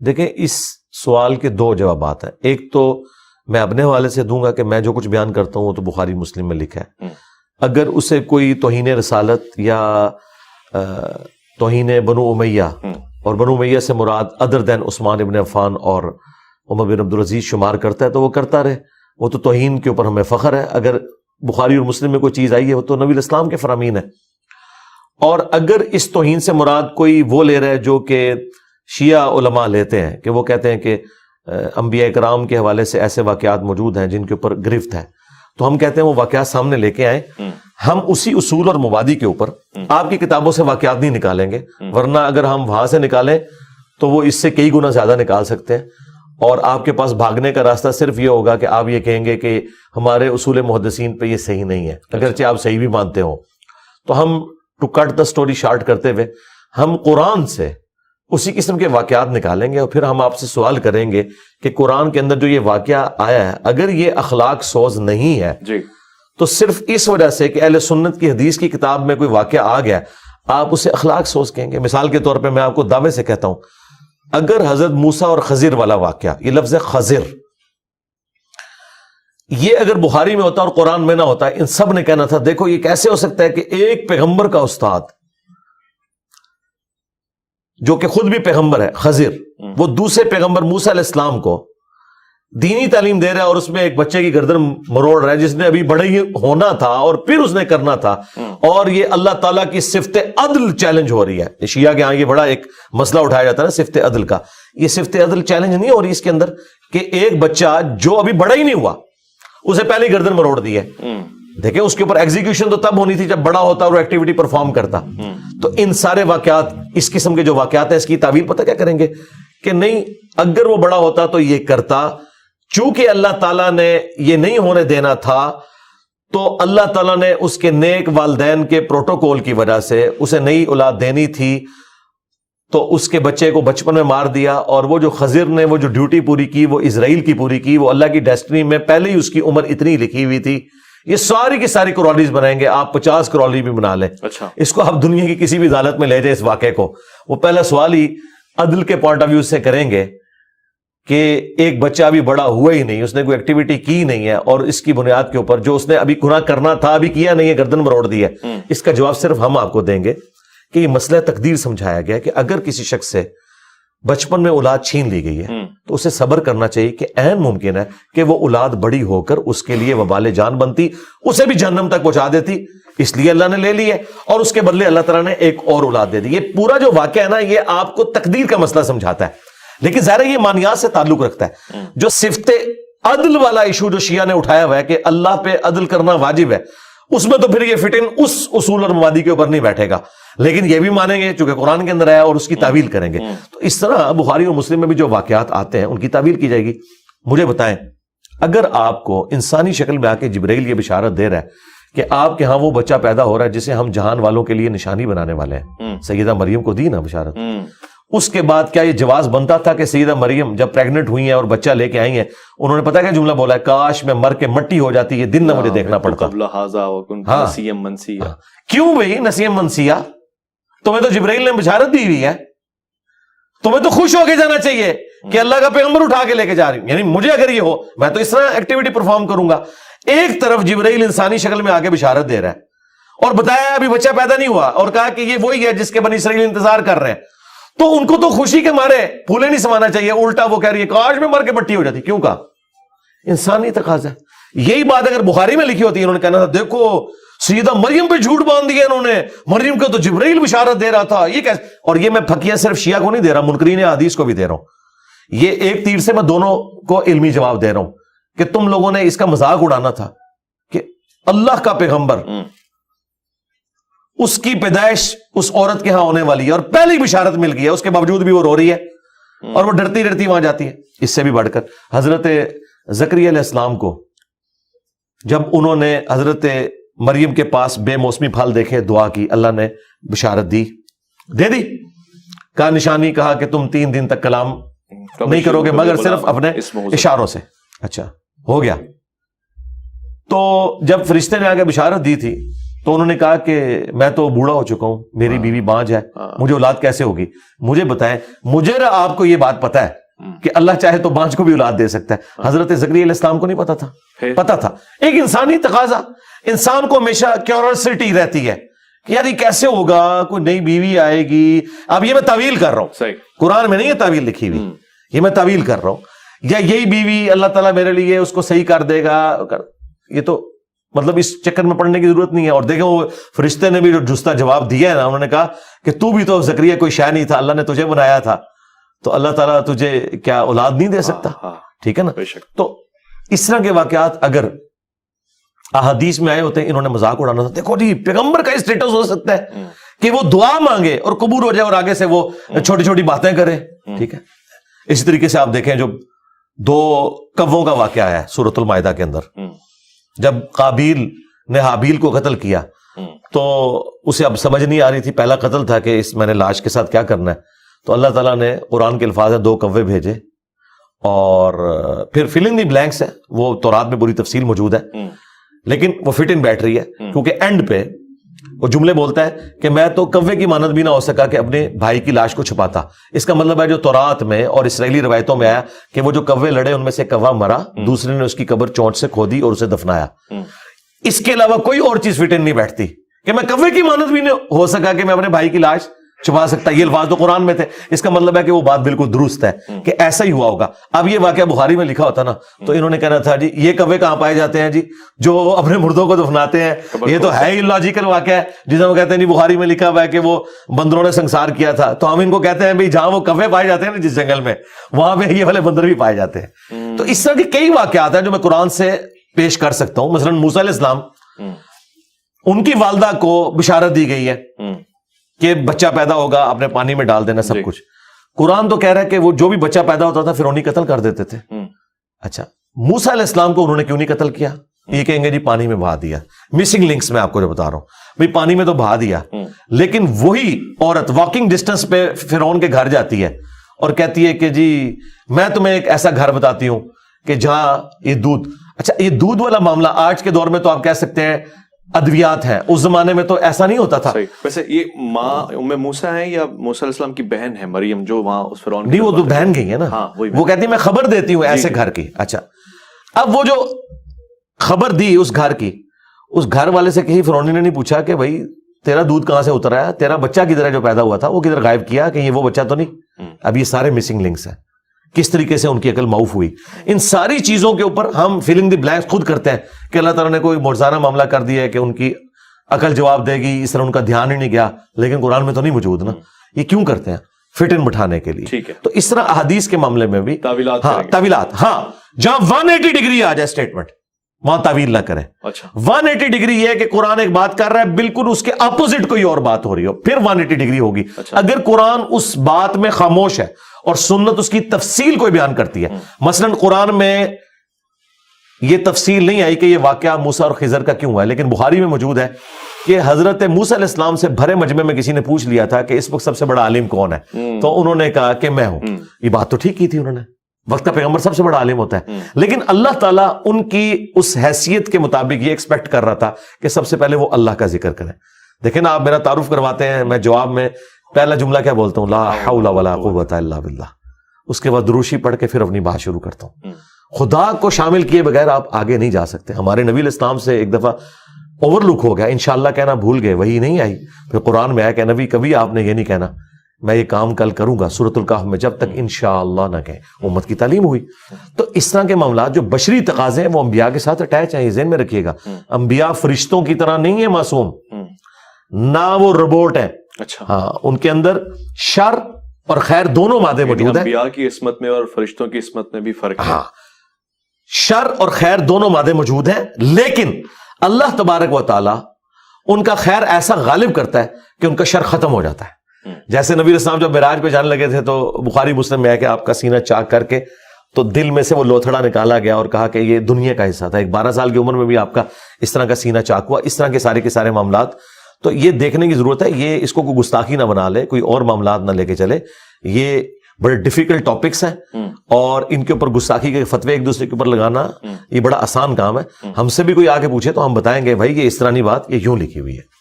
دیکھیں اس سوال کے دو جوابات ہیں. ایک تو میں اپنے حوالے سے دوں گا کہ میں جو کچھ بیان کرتا ہوں وہ تو بخاری مسلم میں لکھا ہے. اگر اسے کوئی توہین رسالت یا توہین بنو امیہ، اور بنو امیہ سے مراد ادر دین عثمان ابن عفان اور عمر بن عبدالعزیز شمار کرتا ہے تو وہ کرتا رہے، وہ تو توہین کے اوپر ہمیں فخر ہے. اگر بخاری اور مسلم میں کوئی چیز آئی ہے وہ تو نبی الاسلام کے فرامین ہے. اور اگر اس توہین سے مراد کوئی وہ لے رہا ہے جو کہ شیعہ علماء لیتے ہیں، کہ وہ کہتے ہیں کہ انبیاء کرام کے حوالے سے ایسے واقعات موجود ہیں جن کے اوپر گرفت ہے، تو ہم کہتے ہیں وہ واقعات سامنے لے کے آئیں. ہم اسی اصول اور مبادی کے اوپر آپ کی کتابوں سے واقعات نہیں نکالیں گے، ورنہ اگر ہم وہاں سے نکالیں تو وہ اس سے کئی گنا زیادہ نکال سکتے ہیں. اور آپ کے پاس بھاگنے کا راستہ صرف یہ ہوگا کہ آپ یہ کہیں گے کہ ہمارے اصول محدثین پہ یہ صحیح نہیں ہے، اگرچہ آپ صحیح بھی مانتے ہو. تو ہم to cut the story short کرتے ہوئے ہم قرآن سے اسی قسم کے واقعات نکالیں گے، اور پھر ہم آپ سے سوال کریں گے کہ قرآن کے اندر جو یہ واقعہ آیا ہے اگر یہ اخلاق سوز نہیں ہے تو صرف اس وجہ سے کہ اہل سنت کی حدیث کی کتاب میں کوئی واقعہ آ گیا آپ اسے اخلاق سوز کہیں گے. مثال کے طور پہ میں آپ کو دعوے سے کہتا ہوں، اگر حضرت موسیٰ اور خضر والا واقعہ، یہ لفظ خضر، یہ اگر بخاری میں ہوتا اور قرآن میں نہ ہوتا، ان سب نے کہنا تھا دیکھو یہ کیسے ہو سکتا ہے کہ ایک پیغمبر کا استاد جو کہ خود بھی پیغمبر ہے خضر، وہ دوسرے پیغمبر موسیٰ علیہ السلام کو دینی تعلیم دے رہا ہے اور اس میں ایک بچے کی گردن مروڑ رہا ہے جس نے ابھی بڑا ہی ہونا تھا اور پھر اس نے کرنا تھا. اور یہ اللہ تعالیٰ کی صفت عدل چیلنج ہو رہی ہے. شیعہ کے ہاں یہ بڑا ایک مسئلہ اٹھایا جاتا ہے نا صفت عدل کا. یہ صفت عدل چیلنج نہیں ہو رہی اس کے اندر کہ ایک بچہ جو ابھی بڑا ہی نہیں ہوا اسے پہلے ہی گردن مروڑ دی ہے. دیکھیں اس کے اوپر ایگزیکیوشن تو تب ہونی تھی جب بڑا ہوتا اور ایکٹیویٹی پرفارم کرتا. تو ان سارے واقعات، اس قسم کے جو واقعات ہیں، اس کی تعویل پتہ کیا کریں گے کہ نہیں، اگر وہ بڑا ہوتا تو یہ کرتا. چونکہ اللہ تعالیٰ نے یہ نہیں ہونے دینا تھا تو اللہ تعالیٰ نے اس کے نیک والدین کے پروٹوکول کی وجہ سے اسے نئی اولاد دینی تھی تو اس کے بچے کو بچپن میں مار دیا. اور وہ جو خضر نے وہ جو ڈیوٹی پوری کی وہ اسرائیل کی پوری کی، وہ اللہ کی ڈیسٹنی میں پہلے ہی اس کی عمر اتنی لکھی ہوئی تھی. یہ ساری کی ساری کرالز بنائیں گے، آپ 50 کرالز بھی بنا لیں. اس کو آپ دنیا کی کسی بھی عدالت میں لے جائیں اس واقعے کو، وہ پہلا سوال ہی عدل کے پوائنٹ آف ویو سے کریں گے کہ ایک بچہ ابھی بڑا ہوا ہی نہیں، اس نے کوئی ایکٹیویٹی کی نہیں ہے، اور اس کی بنیاد کے اوپر جو اس نے ابھی گناہ کرنا تھا ابھی کیا نہیں ہے، گردن مروڑ دی ہے. اس کا جواب صرف ہم آپ کو دیں گے کہ یہ مسئلہ تقدیر سمجھایا گیا کہ اگر کسی شخص سے بچپن میں اولاد چھین لی گئی ہے تو اسے صبر کرنا چاہیے کہ عین ممکن ہے کہ وہ اولاد بڑی ہو کر اس کے لیے وبال جان بنتی، اسے بھی جہنم تک پہنچا دیتی. اس لیے اللہ نے لے لی ہے اور اس کے بدلے اللہ تعالیٰ نے ایک اور اولاد دے دی. یہ پورا جو واقعہ ہے نا یہ آپ کو تقدیر کا مسئلہ سمجھاتا ہے، لیکن ظاہر یہ مانیات سے تعلق رکھتا ہے. جو صفت عدل والا ایشو جو شیعہ نے اٹھایا ہوا ہے کہ اللہ پہ عدل کرنا واجب ہے، اس میں تو پھر یہ فٹ ان اس اصول اور مبادی کے اوپر نہیں بیٹھے گا، لیکن یہ بھی مانیں گے چونکہ قرآن کے اندر آیا اور اس کی تعویل کریں گے. تو اس طرح بخاری اور مسلم میں بھی جو واقعات آتے ہیں ان کی تعویل کی جائے گی. مجھے بتائیں، اگر آپ کو انسانی شکل میں آ کے جبرائیل یہ بشارت دے رہا ہے کہ آپ کے ہاں وہ بچہ پیدا ہو رہا ہے جسے ہم جہان والوں کے لیے نشانی بنانے والے ہیں، سیدہ مریم کو دی نا بشارت، اس کے بعد کیا یہ جواز بنتا تھا کہ سیدہ مریم جب پریگننٹ ہوئی ہیں اور بچہ لے کے آئی ہیں انہوں نے پتا کیا جملہ بولا ہے، کاش میں مر کے مٹی ہو جاتی، یہ دن نہ مجھے دیکھنا پڑتا. کیوں بھائی نسیم منسیہ؟ تمہیں تو جبرائیل نے بشارت دی ہوئی ہے، تمہیں تو خوش ہو کے جانا چاہیے کہ اللہ کا پیغمبر اٹھا کے لے کے جا رہی ہوں. یعنی مجھے اگر یہ ہو میں تو اس طرح ایکٹیویٹی پرفارم کروں گا. ایک طرف جبرائیل انسانی شکل میں آ کے بشارت دے رہا ہے اور بتایا ابھی بچہ پیدا نہیں ہوا اور کہا کہ یہ وہی ہے جس کے بنی اسرائیل انتظار کر رہے ہیں، تو ان کو تو خوشی کے مارے پھولے نہیں سمانا چاہیے، الٹا وہ کہہ رہی ہے کاش میں مر کے مٹی ہو جاتی. کیوں کہا؟ انسانی تقاضا. یہی بات اگر بخاری میں لکھی ہوتی ہے انہوں نے کہنا تھا دیکھو سیدہ مریم پہ جھوٹ باندھ دیا انہوں نے، مریم کو تو جبرائیل بشارت دے رہا تھا، یہ کیسے؟ اور یہ میں پھکیاں صرف شیعہ کو نہیں دے رہا، منکرین حدیث کو بھی دے رہا ہوں. یہ ایک تیر سے میں دونوں کو علمی جواب دے رہا ہوں کہ تم لوگوں نے اس کا مذاق اڑانا تھا کہ اللہ کا پیغمبر، اس کی پیدائش اس عورت کے ہاں ہونے والی ہے اور پہلی بشارت مل گئی ہے، اس کے باوجود بھی وہ رو رہی ہے اور وہ ڈرتی ڈرتی وہاں جاتی ہے. اس سے بھی بڑھ کر حضرت زکریا علیہ السلام کو جب انہوں نے حضرت مریم کے پاس بے موسمی پھل دیکھے دعا کی، اللہ نے بشارت دی، دے دی، کہا نشانی، کہا کہ تم 3 دن تک کلام نہیں کرو گے مگر صرف اپنے اشاروں سے. اچھا ہو گیا. تو جب فرشتے نے آگے بشارت دی تھی تو انہوں نے کہا کہ میں تو بوڑھا ہو چکا ہوں, میری بیوی بانجھ ہے, مجھے اولاد کیسے ہوگی؟ مجھے بتائیں, مجھے آپ کو یہ بات پتا ہے کہ اللہ چاہے تو بانجھ کو بھی اولاد دے سکتا ہے. حضرت زکریا علیہ السلام کو نہیں پتا تھا؟ پتا تھا. ایک انسانی تقاضا, انسان کو ہمیشہ کیوریوسٹی رہتی ہے کہ یار یہ کیسے ہوگا, کوئی نئی بیوی آئے گی. اب یہ میں تعویل کر رہا ہوں, قرآن میں نہیں یہ تعویل لکھی ہوئی, یہ میں تعویل کر رہا ہوں. یا یہی بیوی اللہ تعالیٰ میرے لیے اس کو صحیح کر دے گا, یہ تو مطلب اس چکر میں پڑنے کی ضرورت نہیں ہے. اور دیکھیں وہ فرشتے نے بھی جو جستا جواب دیا ہے نا, انہوں نے کہا کہ تو بھی تو زکریا کوئی شے نہیں تھا, اللہ نے تجھے بنایا تھا, تو اللہ تعالیٰ تجھے کیا اولاد نہیں دے سکتا؟ ٹھیک ہے نا. تو اس طرح کے واقعات اگر احادیث میں آئے ہوتے ہیں, انہوں نے مذاق اڑانا تھا. دیکھو جی پیغمبر کا اسٹیٹس ہو سکتا ہے کہ وہ دعا مانگے اور قبول ہو جائے اور آگے سے وہ چھوٹی چھوٹی باتیں کرے. ٹھیک ہے. اسی طریقے سے آپ دیکھیں جو 2 کووں کا واقعہ ہے سورۃ المائدہ کے اندر, جب قابیل نے حابیل کو قتل کیا تو اسے اب سمجھ نہیں آ رہی تھی, پہلا قتل تھا کہ اس میں نے لاش کے ساتھ کیا کرنا ہے, تو اللہ تعالیٰ نے قرآن کے الفاظ 2 کوے بھیجے. اور پھر فل ان دی بلینکس ہے, وہ تورات میں پوری تفصیل موجود ہے, لیکن وہ فٹ ان بیٹھ رہی ہے کیونکہ اینڈ پہ وہ جملے بولتا ہے کہ میں تو کوے کی مانند بھی نہ ہو سکا کہ اپنے بھائی کی لاش کو چھپاتا. اس کا مطلب ہے جو تورات میں اور اسرائیلی روایتوں میں آیا کہ وہ جو کوے لڑے ان میں سے کوا مرا, دوسرے نے اس کی قبر چونچ سے کھودی اور اسے دفنایا. اس کے علاوہ کوئی اور چیز فٹ ان نہیں بیٹھتی کہ میں کوے کی مانند بھی نہیں ہو سکا کہ میں اپنے بھائی کی لاش چھپا سکتا. یہ الفاظ تو قرآن میں تھے. اس کا مطلب ہے کہ وہ بات بالکل درست ہے کہ ایسا ہی ہوا ہوگا. اب یہ واقعہ بخاری میں لکھا ہوتا نا تو انہوں نے کہنا تھا جی یہ کوے کہاں پائے جاتے ہیں جی جو اپنے مردوں کو دفناتے ہیں, یہ تو ہے ہی لاجیکل واقعہ ہے. جسے وہ کہتے ہیں جی بخاری میں لکھا ہوا ہے کہ وہ بندروں نے سنسار کیا تھا, تو ہم ان کو کہتے ہیں بھائی جہاں وہ کوے پائے جاتے ہیں نا جس جنگل میں, وہاں پہ یہ والے بندر بھی پائے جاتے ہیں. تو اس طرح کے کئی واقعات ہیں جو میں قرآن سے پیش کر سکتا ہوں. مثلا موسیٰ علیہ السلام, ان کی والدہ کو بشارت دی گئی ہے کہ بچہ پیدا ہوگا, اپنے پانی میں ڈال دینا سب کچھ. قرآن تو کہہ رہا ہے کہ وہ جو بھی بچہ پیدا ہوتا تھا فرعونی قتل کر دیتے تھے. اچھا موسیٰ علیہ السلام کو انہوں نے کیوں نہیں قتل کیا؟ یہ کہیں گے جی پانی میں بہا دیا. مسنگ لنکس میں آپ کو جو بتا رہا ہوں, بھائی پانی میں تو بہا دیا, لیکن وہی عورت واکنگ ڈسٹینس پہ فرعون کے گھر جاتی ہے اور کہتی ہے کہ جی میں تمہیں ایک ایسا گھر بتاتی ہوں کہ جہاں یہ دودھ, اچھا یہ دودھ والا معاملہ آج کے دور میں تو آپ کہہ سکتے ہیں ادویات ہیں, اس زمانے میں تو ایسا نہیں ہوتا تھا. ویسے یہ ماں ام موسیٰ ہیں یا موسیٰ علیہ السلام کی بہن ہے مریم جو وہاں اس فرعون نہیں, وہ تو بہن گئی ہے نا, وہ کہتی ہے میں خبر دیتی ہوں ایسے گھر کی. اچھا اب وہ جو خبر دی اس گھر کی, اس گھر والے سے کہیں فرعون نے نہیں پوچھا کہ بھائی تیرا دودھ کہاں سے اتر آیا, تیرا بچہ کدھر ہے جو پیدا ہوا تھا, وہ کدھر غائب کیا, کہ یہ وہ بچہ تو نہیں. اب یہ سارے مسنگ لنکس ہیں. کس طریقے سے ان کی عقل معاف ہوئی, ان ساری چیزوں کے اوپر ہم فل ان دی بلینکس خود کرتے ہیں کہ اللہ تعالیٰ نے کوئی معجزانہ معاملہ کر دیا ہے کہ ان کی عقل جواب دے گی, اس طرح ان کا دھیان ہی نہیں گیا, لیکن قرآن میں تو نہیں موجود نا. یہ کیوں کرتے ہیں؟ فٹ ان بٹھانے کے لیے. تو اس طرح احادیث کے معاملے میں بھی تعویلات, ہاں جہاں 180 ڈگری آ جائے اسٹیٹمنٹ وہاں تعویل نہ کریں. 180 ڈگری یہ ہے کہ قرآن ایک بات کر رہا ہے, بالکل اس کے اپوزٹ کوئی اور بات ہو رہی ہو, پھر 180 ڈگری ہوگی. اگر قرآن اس بات میں خاموش ہے اور سنت اس کی تفصیل کوئی بیان کرتی ہے, مثلا قرآن میں یہ تفصیل نہیں آئی کہ یہ واقعہ موسیٰ اور خضر کا کیوں ہوا ہے, لیکن بخاری میں موجود ہے کہ حضرت موسیٰ علیہ السلام سے بھرے مجمع میں کسی نے پوچھ لیا تھا کہ اس وقت سب سے بڑا عالم کون ہے, تو انہوں نے کہا کہ میں ہوں. یہ بات تو ٹھیک کی تھی انہوں نے, وقت کا پیغمبر سب سے بڑا عالم ہوتا ہے, لیکن اللہ تعالیٰ ان کی اس حیثیت کے مطابق یہ ایکسپیکٹ کر رہا تھا کہ سب سے پہلے وہ اللہ کا ذکر کریں. دیکھیں نا, آپ میرا تعارف کرواتے ہیں, میں جواب میں پہلا جملہ کیا بولتا ہوں, لا حول ولا قوت الا باللہ, اس کے بعد دروشی پڑھ کے پھر اپنی بات شروع کرتا ہوں. خدا کو شامل کیے بغیر آپ آگے نہیں جا سکتے. ہمارے نبی علیہ السلام سے ایک دفعہ اوور لک ہو گیا, انشاءاللہ کہنا بھول گئے, وہی نہیں آئی. پھر قرآن میں آیا کہ نبی کبھی آپ نے یہ نہیں کہنا میں یہ کام کل کروں گا سورۃ الکہف میں, جب تک انشاءاللہ نہ کہیں. امت کی تعلیم ہوئی. تو اس طرح کے معاملات جو بشری تقاضے ہیں وہ انبیاء کے ساتھ اٹیچ ہیں, یہ ذہن میں رکھیے گا. انبیاء فرشتوں کی طرح نہیں ہے معصوم, نہ وہ روبوٹ ہیں. ہاں, ان کے اندر شر اور خیر دونوں مادے موجود ہیں. انبیاء کی عصمت میں اور فرشتوں کی عصمت میں بھی فرق ہے. شر اور خیر دونوں مادے موجود ہیں, لیکن اللہ تبارک و تعالی ان کا خیر ایسا غالب کرتا ہے کہ ان کا شر ختم ہو جاتا ہے. جیسے نبی علیہ السلام جب معراج پہ جانے لگے تھے تو بخاری مسلم میں ہے کہ آپ کا سینہ چاک کر کے تو دل میں سے وہ لوتھڑا نکالا گیا اور کہا کہ یہ دنیا کا حصہ تھا. ایک 12 سال کی عمر میں بھی آپ کا اس طرح کا سینہ چاک ہوا. اس طرح کے سارے معاملات, تو یہ دیکھنے کی ضرورت ہے, یہ اس کو کوئی گستاخی نہ بنا لے, کوئی اور معاملات نہ لے کے چلے. یہ بڑے ڈیفیکلٹ ٹاپکس ہیں اور ان کے اوپر گستاخی کے فتوے ایک دوسرے کے اوپر لگانا یہ بڑا آسان کام ہے. ہم سے بھی کوئی آ کے پوچھے تو ہم بتائیں گے بھائی یہ اس طرح نہیں بات، یہ یوں لکھی ہوئی ہے.